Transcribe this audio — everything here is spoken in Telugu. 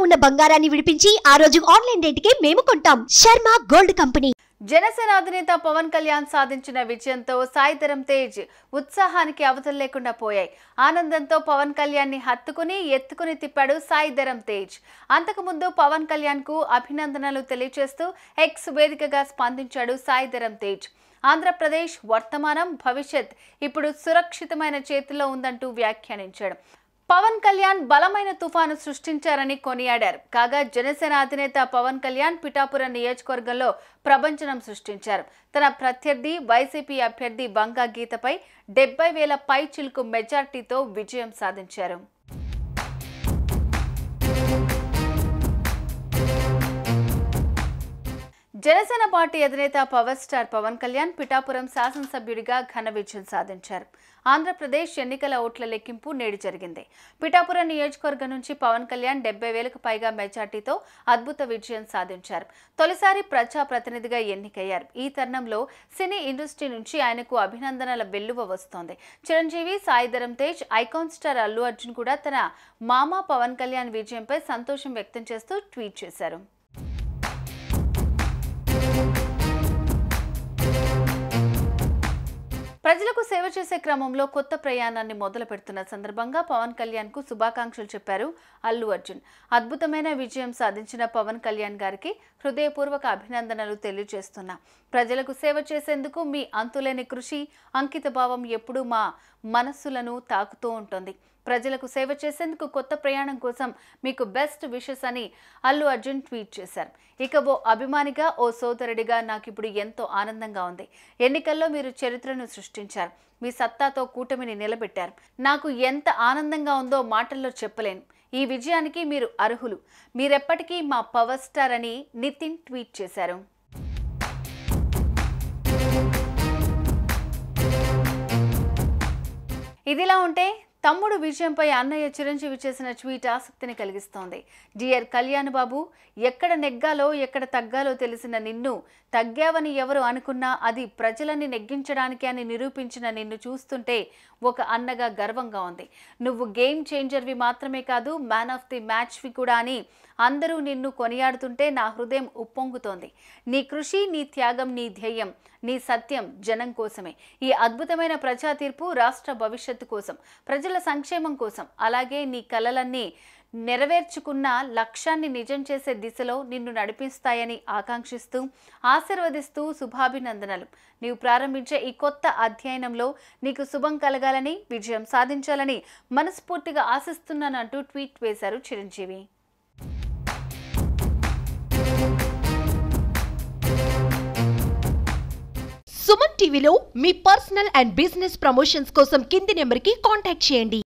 ఉన్న బంగారాన్ని విడిపించి ఆ రోజు ఆన్లైన్ రేటుకే మేము కొంటాం. Sharma gold company. జనసేన అధినేత పవన్ కళ్యాణ్ సాధించిన విజయంతో సాయి ధరమ్ తేజ్ ఉత్సాహానికి అవధులు లేకుండా పోయాయి. ఆనందంతో పవన్ కళ్యాణ్ ని హత్తుకుని ఎత్తుకుని తిప్పాడు సాయి ధరమ్ తేజ్. అంతకుముందు పవన్ కళ్యాణ్ కు అభినందనలు తెలియజేస్తూ ఎక్స్ వేదికగా స్పందించాడు సాయి ధరమ్ తేజ్. ఆంధ్రప్రదేశ్ వర్తమానం భవిష్యత్ ఇప్పుడు సురక్షితమైన చేతుల్లో ఉందంటూ వ్యాఖ్యానించాడు. పవన్ కళ్యాణ్ బలమైన తుఫాను సృష్టించారని కొనియాడారు. కాగా జనసేన అధినేత పవన్ కళ్యాణ్ పిఠాపురం నియోజకవర్గంలో ప్రభంజనం సృష్టించారు. తన ప్రత్యర్థి వైసీపీ అభ్యర్థి బంగా గీతపై 70,000 పై చిలుకు మెజార్టీతో విజయం సాధించారు. జనసేన పార్టీ అధినేత పవర్ స్టార్ పవన్ కళ్యాణ్ పిఠాపురం శాసనసభ్యుడిగా ఘన విజయం సాధించారు. ఆంధ్రప్రదేశ్ ఎన్నికల ఓట్ల లెక్కింపు నేడు జరిగింది. పిఠాపురం నియోజకవర్గం నుంచి పవన్ కళ్యాణ్ 70,000కు పైగా మెజార్టీతో అద్భుత విజయం సాధించారు. తొలిసారి ప్రజాప్రతినిధిగా ఎన్నికయ్యారు. ఈ తరుణంలో సినీ ఇండస్ట్రీ నుంచి ఆయనకు అభినందనల వెల్లువ వస్తోంది. చిరంజీవి, సాయి ధరమ్ తేజ్, ఐకాన్ స్టార్ అల్లు అర్జున్ కూడా తన మామ పవన్ కళ్యాణ్ విజయంపై సంతోషం వ్యక్తం చేస్తూ ట్వీట్ చేశారు. ప్రజలకు సేవ చేసే క్రమంలో కొత్త ప్రయాణాన్ని మొదలు పెడుతున్న సందర్భంగా పవన్ కళ్యాణ్ కు శుభాకాంక్షలు చెప్పారు అల్లు అర్జున్. అద్భుతమైన విజయం సాధించిన పవన్ కళ్యాణ్ గారికి హృదయపూర్వక అభినందనలు తెలియజేస్తున్నా. ప్రజలకు సేవ చేసేందుకు మీ అంతులేని కృషి, అంకితభావం ఎప్పుడూ మా మనస్సులను తాకుతూ ఉంటుంది. ప్రజలకు సేవ చేసేందుకు కొత్త ప్రయాణం కోసం మీకు బెస్ట్ విషెస్ అని అల్లు అర్జున్ ట్వీట్ చేశారు. ఇక ఓ అభిమానిగా, ఓ సోదరుడిగా నాకిప్పుడు ఎంతో ఆనందంగా ఉంది. ఎన్నికల్లో మీరు చరిత్రను సృష్టించారు. మీ సత్తాతో కూటమిని నిలబెట్టారు. నాకు ఎంత ఆనందంగా ఉందో మాటల్లో చెప్పలేను. ఈ విజయానికి మీరు అర్హులు. మీరెప్పటికీ మా పవర్ స్టార్ అని నితిన్ ట్వీట్ చేశారు. ఇదిలా ఉంటే తమ్ముడు విజయంపై అన్నయ్య చిరంజీవి చేసిన ట్వీట్ ఆసక్తిని కలిగిస్తోంది. డియర్ కళ్యాణ్ బాబు, ఎక్కడ నెగ్గాలో ఎక్కడ తగ్గాలో తెలిసిన నిన్ను తగ్గావని ఎవరు అనుకున్నా అది ప్రజలని నెగ్గించడానికి అని నిరూపించిన నిన్ను చూస్తుంటే ఒక అన్నగా గర్వంగా ఉంది. నువ్వు గేమ్ చేంజర్వి మాత్రమే కాదు, మ్యాన్ ఆఫ్ ది మ్యాచ్వి కూడా అని అందరూ నిన్ను కొనియాడుతుంటే నా హృదయం ఉప్పొంగుతోంది. నీ కృషి, నీ త్యాగం, నీ ధ్యేయం, నీ సత్యం జనం కోసమే. ఈ అద్భుతమైన ప్రజా తీర్పు రాష్ట్ర భవిష్యత్తు కోసం, ప్రజల సంక్షేమం కోసం, అలాగే నీ కలలన్నీ నెరవేర్చుకున్న లక్ష్యాన్ని నిజం చేసే దిశలో నిన్ను నడిపిస్తాయని ఆకాంక్షిస్తూ, ఆశీర్వదిస్తూ శుభాభినందనలు. నీవు ప్రారంభించే ఈ కొత్త అధ్యయనంలో నీకు శుభం కలగాలని, విజయం సాధించాలని మనస్ఫూర్తిగా ఆశిస్తున్నానంటూ ట్వీట్ వేశారు చిరంజీవి. సుమన్ టీవీలో మీ పర్సనల్ అండ్ బిజినెస్ ప్రమోషన్స్ కోసం కింది నెంబర్కి కాంటాక్ట్ చేయండి.